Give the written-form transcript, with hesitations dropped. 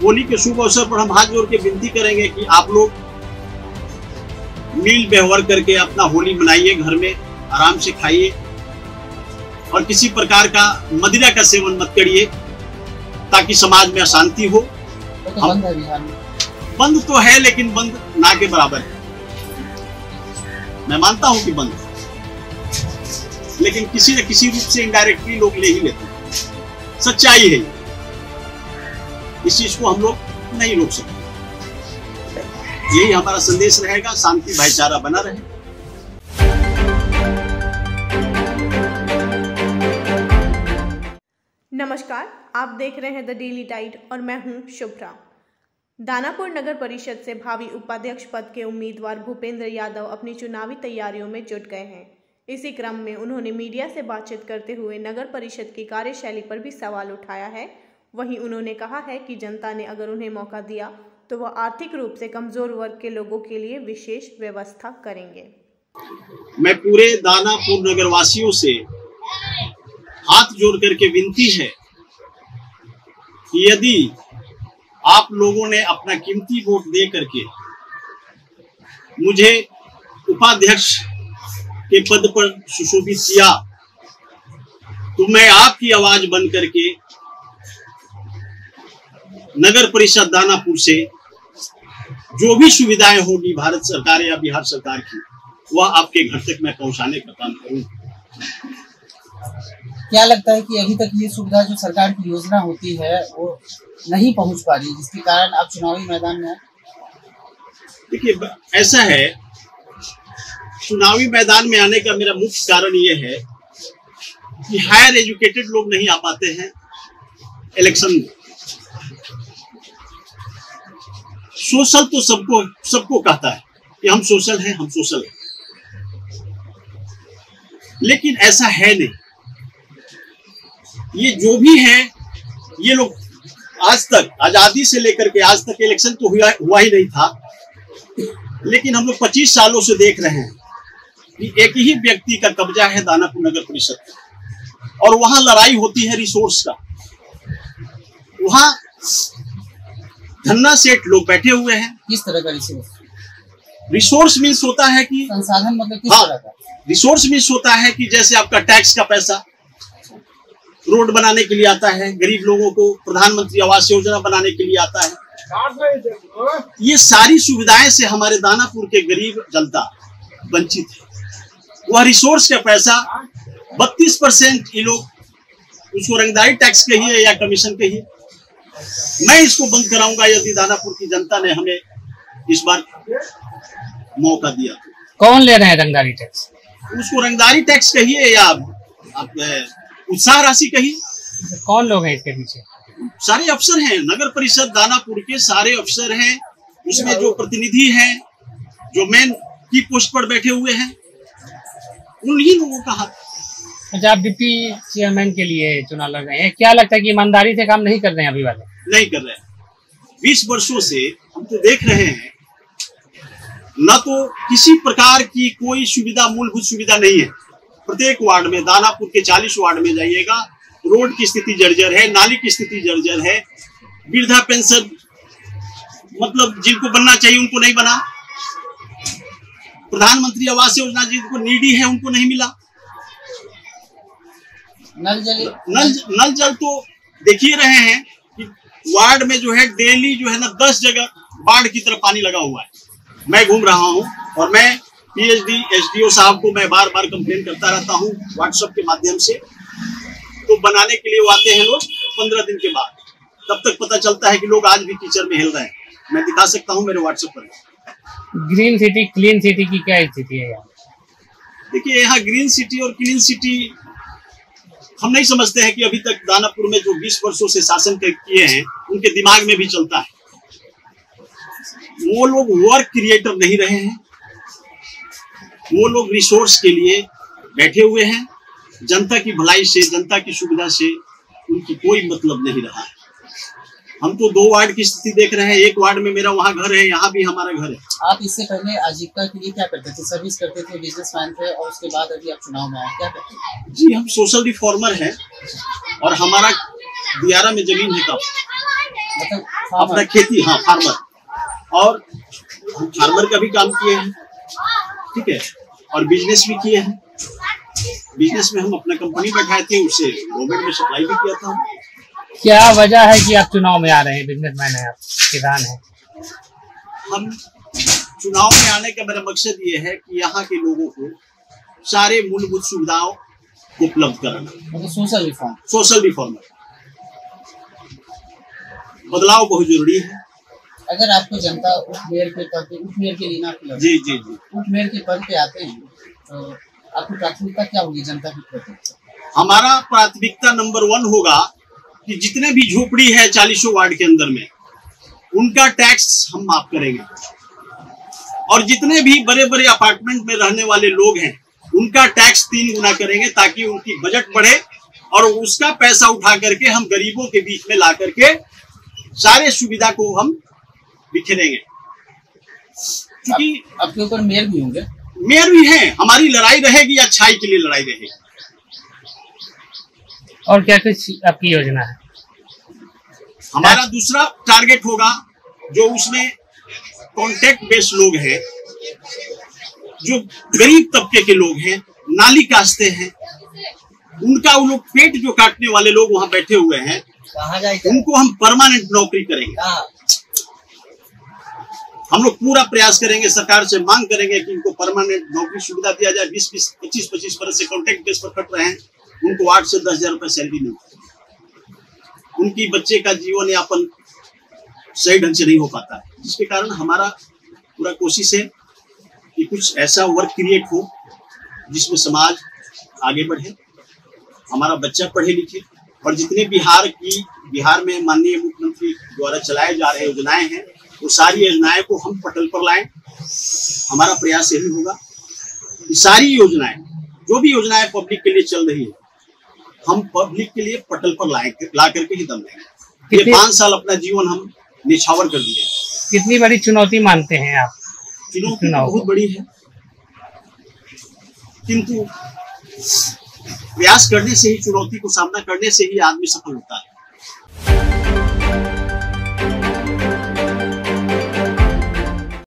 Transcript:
होली के शुभ अवसर पर हम हाथ जोड़ के विनती करेंगे कि आप लोग मिल व्यवहार करके अपना होली मनाइए, घर में आराम से खाइए और किसी प्रकार का मदिरा का सेवन मत करिए ताकि समाज में अशांति हो। तो बंद है बिहार में। बंद तो है लेकिन बंद ना के बराबर है। मैं मानता हूं कि बंद है, लेकिन किसी न किसी रूप से इनडायरेक्टली लोग ले ही लेते हैं। सच्चाई है, इस चीज को हम लोग नहीं रोक सकते। यही हमारा संदेश रहेगा, शांति भाईचारा बना रहे। नमस्कार, आप देख रहे हैं द डेली टाइड और मैं हूं शुभ्रा। दानापुर नगर परिषद से भावी उपाध्यक्ष पद के उम्मीदवार भूपेंद्र यादव अपनी चुनावी तैयारियों में जुट गए हैं। इसी क्रम में उन्होंने मीडिया से बातचीत करते हुए नगर परिषद की कार्यशैली पर भी सवाल उठाया है। वहीं उन्होंने कहा है कि जनता ने अगर उन्हें मौका दिया तो वह आर्थिक रूप से कमजोर वर्ग के लोगों के लिए विशेष व्यवस्था करेंगे। मैं पूरे दानापुर नगर वासियों से हाथ जोड़ करके विनती है कि यदि आप लोगों ने अपना कीमती वोट दे करके मुझे उपाध्यक्ष के पद पर सुशोभित किया तो मैं आपकी आवाज बन करके नगर परिषद दानापुर से जो भी सुविधाएं होगी भारत सरकार या बिहार सरकार की, वह आपके घर तक मैं पहुंचाने का काम करूंगा। क्या लगता है कि अभी तक ये सुविधा जो सरकार की योजना होती है वो नहीं पहुंच पा रही, जिसके कारण आप चुनावी मैदान में? देखिए, ऐसा है, चुनावी मैदान में आने का मेरा मुख्य कारण ये है कि हायर एजुकेटेड लोग नहीं आ पाते हैं इलेक्शन में। सोशल तो सबको कहता है कि हम सोशल हैं, हम सोशल हैं, लेकिन ऐसा है नहीं। ये जो भी है, ये लोग आज तक आजादी से लेकर के आज तक इलेक्शन तो हुआ ही नहीं था, लेकिन हम लोग 25 सालों से देख रहे हैं कि एक ही व्यक्ति का कब्जा है दानापुर नगर परिषद का, और वहां लड़ाई होती है रिसोर्स का। वहां धन्ना सेठ लोग बैठे हुए हैं। किस तरह का रिसोर्स? रिसोर्स मीन्स होता है कि संसाधन, मतलब किस तरह का? रिसोर्स मीन्स होता है कि जैसे आपका टैक्स का पैसा रोड बनाने के लिए आता है, गरीब लोगों को प्रधानमंत्री आवास योजना बनाने के लिए आता है। ये सारी सुविधाएं से हमारे दानापुर के गरीब जनता वंचित है। वह रिसोर्स का पैसा 32% ये लोग, उसको रंगदारी टैक्स कहिए या कमीशन कहिए, मैं इसको बंद कराऊंगा यदि दानापुर की जनता ने हमें इस बार मौका दिया। कौन ले रहे हैं रंगदारी टैक्स? उसको रंगदारी टैक्स कहिए या आप उत्साह राशि कहिए। कौन लोग हैं इसके पीछे? सारे अफसर हैं, नगर परिषद दानापुर के सारे अफसर हैं। उसमें जो प्रतिनिधि हैं, जो मेन की पोस्ट पर बैठे हुए हैं, उन्हीं लोगों का हाथ। अच्छा, आप डिप्टी चेयरमैन के लिए चुनाव लड़ रहे हैं, क्या लगता है कि ईमानदारी से काम नहीं कर रहे हैं अभी वाले? नहीं कर रहे हैं। 20 वर्षों से हम तो देख रहे हैं, न तो किसी प्रकार की कोई सुविधा, मूलभूत सुविधा नहीं है। प्रत्येक वार्ड में, दानापुर के 40 वार्ड में जाइएगा, रोड की स्थिति जर्जर है, नाली की स्थिति जर्जर है, वृद्धा पेंशन मतलब जिनको बनना चाहिए उनको नहीं बना, प्रधानमंत्री आवास योजना जिनको नीडी है उनको नहीं मिला, नल जल तो देखिए रहे हैं कि वार्ड में जो है डेली जो है ना 10 जगह बाढ़ की तरफ पानी लगा हुआ है। मैं घूम रहा हूं और मैं पीएचडी एसडीओ साहब को मैं बार बार कंप्लेन करता रहता हूं व्हाट्सएप के माध्यम से। तो बनाने के लिए वो आते हैं लोग 15 दिन के बाद, तब तक पता चलता है कि लोग आज भी कीचड़ में हिल रहे हैं। मैं दिखा सकता हूं मेरे व्हाट्सएप पर। ग्रीन सिटी, क्लीन सिटी की क्या स्थिति है यहाँ? देखिए, यहाँ ग्रीन सिटी और क्लीन सिटी हम नहीं समझते हैं कि अभी तक दानापुर में जो 20 वर्षों से शासन किए हैं उनके दिमाग में भी चलता है। वो लोग वर्क क्रिएटर नहीं रहे हैं, वो लोग रिसोर्स के लिए बैठे हुए हैं। जनता की भलाई से, जनता की सुविधा से उनकी कोई मतलब नहीं रहा है। हम तो 2 वार्ड की स्थिति देख रहे हैं। एक वार्ड में मेरा वहाँ घर है, यहाँ भी हमारा घर है। आप इससे पहले आजीविका के लिए क्या करते थे? सर्विस करते थे, बिजनेसमैन थे, और उसके बाद अभी आप चुनाव में आए, क्या करते थे? जी, हम सोशल रिफॉर्मर हैं और हमारा दियारा में जमीन है। तब मतलब अपना खेती, हाँ फार्मर, और हम फार्मर का भी काम किए हैं, ठीक है, और बिजनेस भी किए हैं। बिजनेस में हम अपना कंपनी बैठाए थे, उससे गवर्नमेंट में सप्लाई भी किया था। क्या वजह है कि आप चुनाव में आ रहे हैं? बिजनेसमैन है आप, किसान है। हम चुनाव में आने का मेरा मकसद ये है कि यहाँ के लोगों को सारे मूलभूत सुविधाओं को उपलब्ध कराना, मतलब सोशल रिफॉर्म। सोशल रिफॉर्म, बदलाव बहुत जरूरी है। अगर आपको जनता उप मेयर के पद पे, उप मेयर के लिए ना फिलहाल, जी जी जी, उप मेयर के पद पे आते हैं तो आपकी प्राथमिकता क्या होगी जनता के प्रति? हमारा प्राथमिकता नंबर 1 होगा कि जितने भी झोपड़ी है 40 वार्ड के अंदर में, उनका टैक्स हम माफ करेंगे, और जितने भी बड़े बड़े अपार्टमेंट में रहने वाले लोग हैं उनका टैक्स 3 गुना करेंगे, ताकि उनकी बजट बढ़े और उसका पैसा उठा करके हम गरीबों के बीच में ला करके सारे सुविधा को हम बिखेरेंगे। क्योंकि आपके ऊपर मेयर भी होंगे? मेयर भी हैं, हमारी लड़ाई रहेगी, अच्छाई के लिए लड़ाई रहेगी। और क्या कुछ आपकी योजना है? हमारा दूसरा टारगेट होगा, जो उसमें कॉन्ट्रैक्ट बेस्ड लोग हैं, जो गरीब तबके के लोग हैं, नाली काटते हैं, उनका वो लोग पेट जो काटने वाले लोग वहां बैठे हुए हैं, कहाँ जाएगा? उनको हम परमानेंट नौकरी करेंगे। हम लोग पूरा प्रयास करेंगे, सरकार से मांग करेंगे कि उनको परमानेंट नौकरी सुविधा दिया जाए। 20-20, 25-25 बरस से कॉन्ट्रैक्ट बेस पर कट रहे हैं, उनको 8 से 10 हजार रुपए सैलरी मिलती है। उनकी बच्चे का जीवन यापन सही ढंग से नहीं हो पाता है, जिसके कारण हमारा पूरा कोशिश है कि कुछ ऐसा वर्क क्रिएट हो जिसमें समाज आगे बढ़े, हमारा बच्चा पढ़े लिखे, और जितने बिहार में माननीय मुख्यमंत्री द्वारा चलाए जा रहे योजनाएं हैं, वो सारी योजनाएं को हम पटल पर लाएं। हमारा प्रयास यही होगा कि सारी योजनाएं, जो भी योजनाएं पब्लिक के लिए चल रही है, हम पब्लिक के लिए पटल पर ला करके ही दम लेंगे। ये 5 साल अपना जीवन हम निछावर कर दिए। कितनी बड़ी चुनौती मानते हैं आप? चुनौती बहुत बड़ी है, किंतु प्रयास करने से ही, चुनौती को सामना करने से ही आदमी सफल होता है।